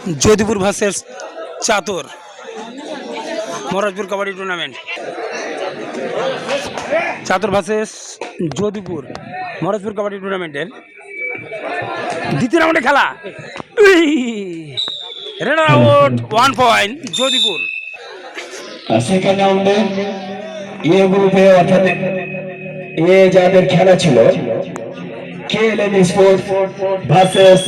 Jodhpur versus Chatur Maharajpur kabaddi tournament. Chatur versus Jodhpur Maharajpur kabaddi टूर्नामेंटेर द्वितीय राउंडे खेला। Run out 1 point Jodhpur. Second राउंडे ये ग्रुपे अर्थात ये যাদের খেলা ছিল KLM sports versus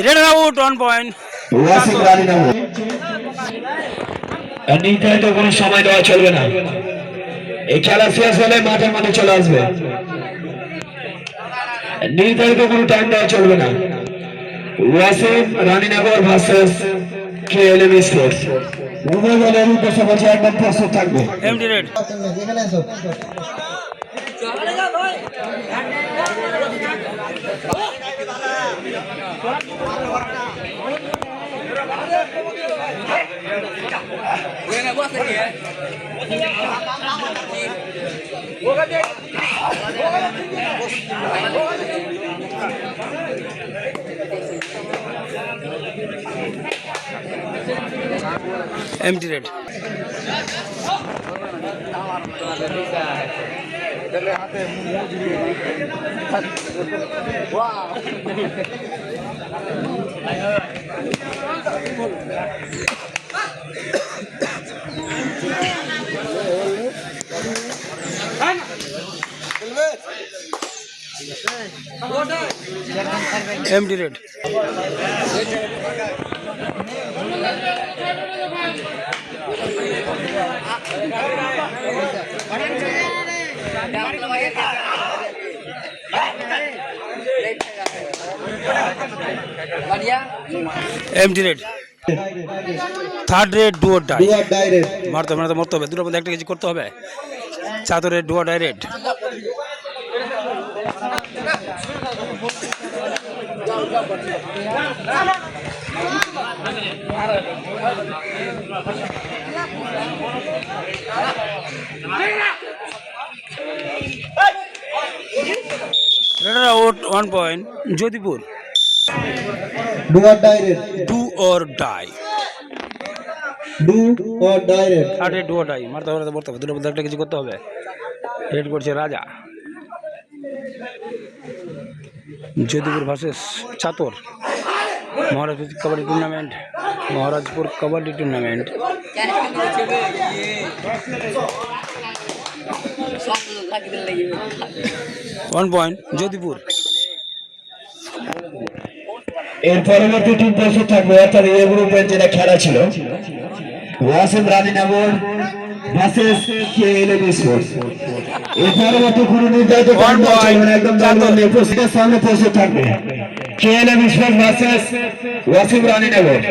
run out 1 point Wasim Raninagar. নির্ধারিত কোনো সময় দেওয়া চলবে না, এই খেলা শেষ হলে মাঠের মধ্যে চলে আসবে। নির্ধারিত কোনো টাইম দেওয়া চলবে না। Wasim Raninagar versus KLM sports উভয় দলের উদ্দেশ্যে বলছে একদম প্রস্তুত থাকবে। Empty raid empty raid empty raid empty raid third raid do or direct মারতে মারতে মরতে হবে, দুটোর মধ্যে একটা কিছু করতে হবে। চাতুরের do or direct runner out 1 point Jodhpur. Do or direct do or die do or direct আরে ডু আর ডাই মারতে মারতে মরতে হবে, দুটোর মধ্যে একটা কিছু করতে হবে। রেড করছে Raja. Jodhpur versus Chatur Maharajpur kabaddi tournament. Maharajpur kabaddi tournament 1 point Jodhpur. এর পরবর্তী টিম প্রস্তুত থাকবে, অর্থাৎ এই গ্রুপের যেটা খেলা ছিল Wasim Raninagar versus KLM sports. এর পরবর্তী কোনো নির্ধারিত টাইম চলবে না, একদম দলবল নিয়ে প্রস্তুতের সামনে প্রস্তুত থাকবে KLM sports versus Wasim Raninagar.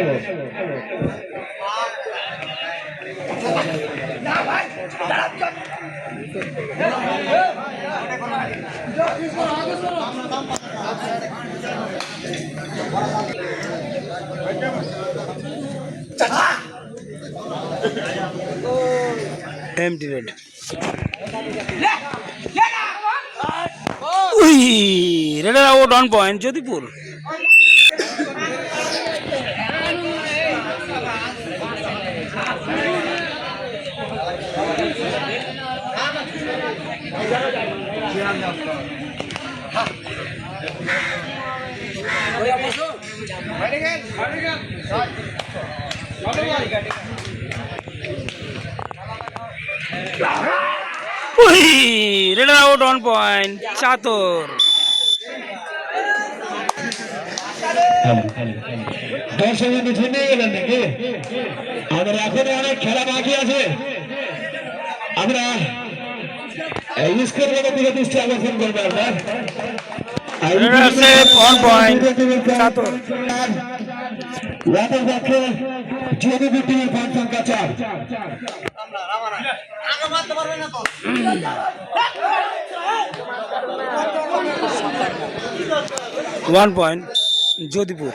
Empty raid runner out 1 point Jodhpur. Runner out 1 point Chatur. দর্শক মিঠে নিয়ে গেলেন নাকি? আমরা এখনো অনেক খেলা বাকি আছে। আমরা এই স্কোরের দিকে দৃষ্টি আকর্ষণ করবো। আপনার रनर से 1 पॉइंट चातुर। ওয়াটার পক্ষে জেডিবি টিমের পয়েন্ট সংখ্যা 4। 1 point Jodhpur.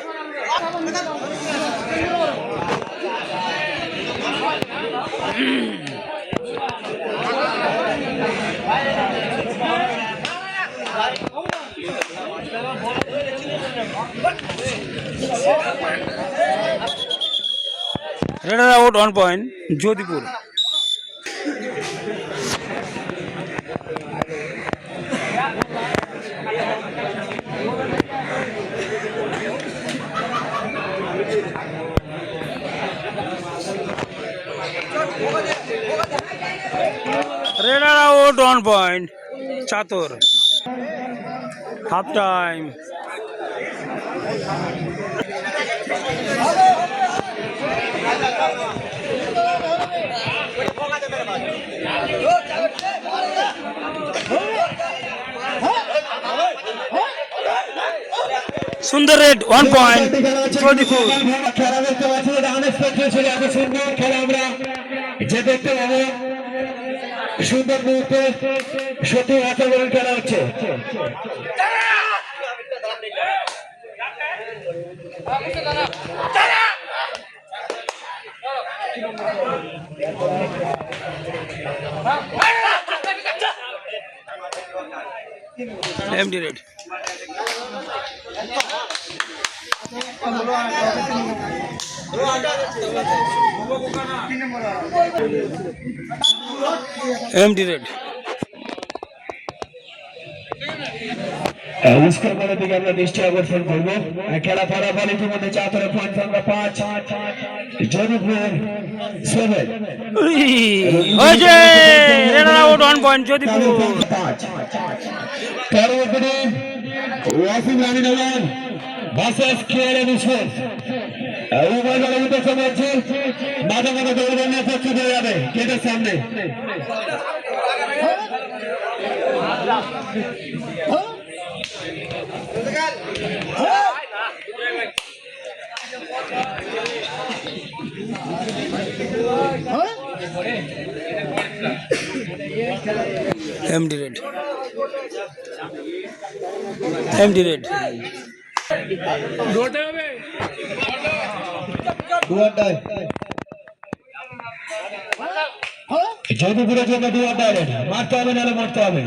Runner out 1 point Jodhpur. Runner out 1 point Chatur. Half time. সুন্দর রেড 1 পয়েন্ট যোধপুর। খেলা দেখতে পাচ্ছি, এটা আনএক্সপেক্টেড ছিল, এত সুন্দর খেলা আমরা যে দেখতে পাবো। সুন্দর মুহূর্তে সত্যি অসাধারণ খেলা হচ্ছে। MD raid. Empty red. Score করার দিকে আমরা দৃষ্টি আকর্ষণ করবো। খেলা ফলাফল ইতিমধ্যে চাতরে পয়েন্ট সংখ্যা 5, যোধপুর 7। হয়েছে রানার আউট 1 পয়েন্ট যোধপুর। পরবর্তী Wasim Raninagar versus KLM sports. উভয় দলের উদ্দেশ্য বলছি, মাঝে মাঝে দৌড় নিয়ে প্রস্তুত হয়ে যাবে গেটের সামনে। Empty raid. Empty raid. যোধপুরের জন্য ডু অর ডাই রেড, মারতে হবে নাহলে মরতে হবে।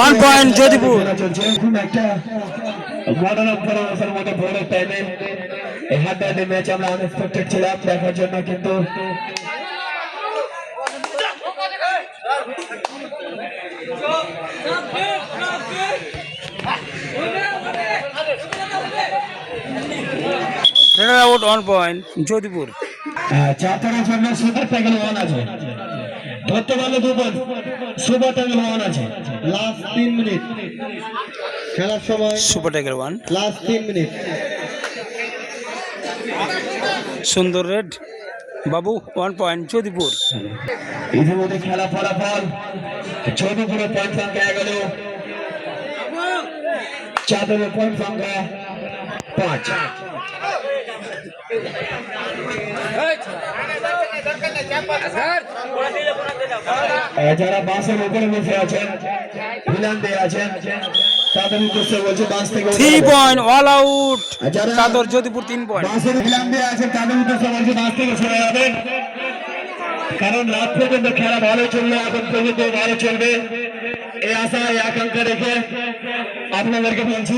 1 পয়েন্ট যোধপুর। একটা মডার্ন অবজারভেশন মধ্যে বড় টাইমে এই হাড্ডাহাড্ডি ম্যাচ আমরা আনএক্সপেক্টেড ছিলাম দেখার জন্য, কিন্তু রানার আউট 1 পয়েন্ট যোধপুর। চাতরের জন্য সুপার ট্যাগল 1 আছে, ধরতে পারলে 2 পয়েন্ট। সুপার ট্যাগল 1 আছে, লাস্ট 3 মিনিট খেলার সময়। Super tiger 1 last 3 minute. সুন্দর রেড বাবু 1 পয়েন্ট যোধপুর। ইতিমধ্যে খেলা ফলাফল যোধপুরের পয়েন্ট সংখ্যা 11, চাতরের পয়েন্ট সংখ্যা 5। যারা বাসের উপরে বসে আছেন, ভিলান দিয়ে আছেন, তাদের উদ্দেশ্যে বলছে বাস থেকে 3 পয়েন্ট অল আউট চাদর যোধপুর 3 পয়েন্ট। বাসের ভিলান দিয়ে আছেন, তাদের উদ্দেশ্যে বলছে বাস থেকে সরে যাবেন, কারণ রাত পর্যন্ত খেলা ভালো চলবে, এখন পর্যন্ত ভালো চলবে এই আশা এই আকাঙ্ক্ষা রেখে আপনাদেরকে বলছি।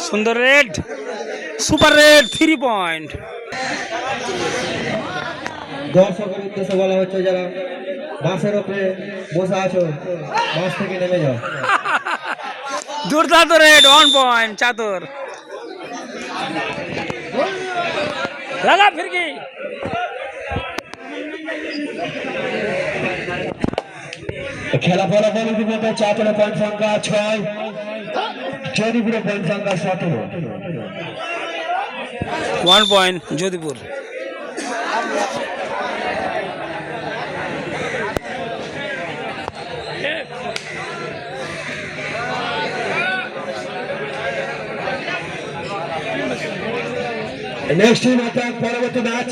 সুন্দর রেড সুপার রেড 3 পয়েন্ট। দর্শকের উদ্দেশ্যে বলা হচ্ছে, যারা বাসের উপরে বসে আছো বাস থেকে নেমে যাও। দুর্দান্ত রেড 1 পয়েন্ট চাদর। লাগা ফিরকি। খেলা ফলাফল ইতিমধ্যে চাতরের পয়েন্ট সংখ্যা 6, যোধপুরের পয়েন্ট সংখ্যা 17। 1 point Jodhpur. Next team attack, পরবর্তী ম্যাচ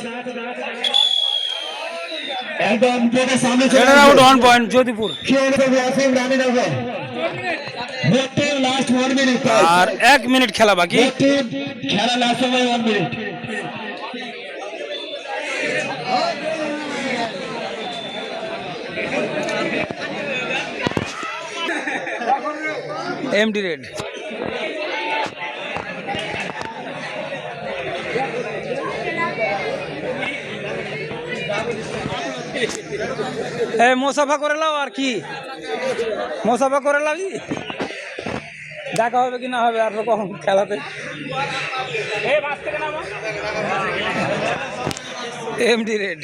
একদম গেটের সামনে চলে runner out 1 point Jodhpur. Wasim Raninagar. Last 1 minute আর 1 মিনিট খেলা বাকি। খেলা লাস্ট সময় 1 মিনিট। MD red. মোসাফা করে লাও আর কি, মোসাফা করে লাও কি দেখা হবে কি না হবে আর কখন খেলাতে। MD red.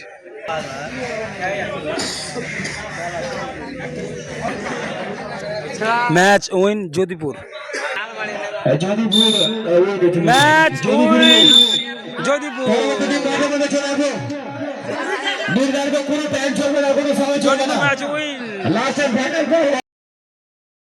Match win Jodhpur. Match win Jodhpur. কোনো টাইম চলবে না, কোনো সময় চলবে না। Match win. লাস্টের ফাইনাল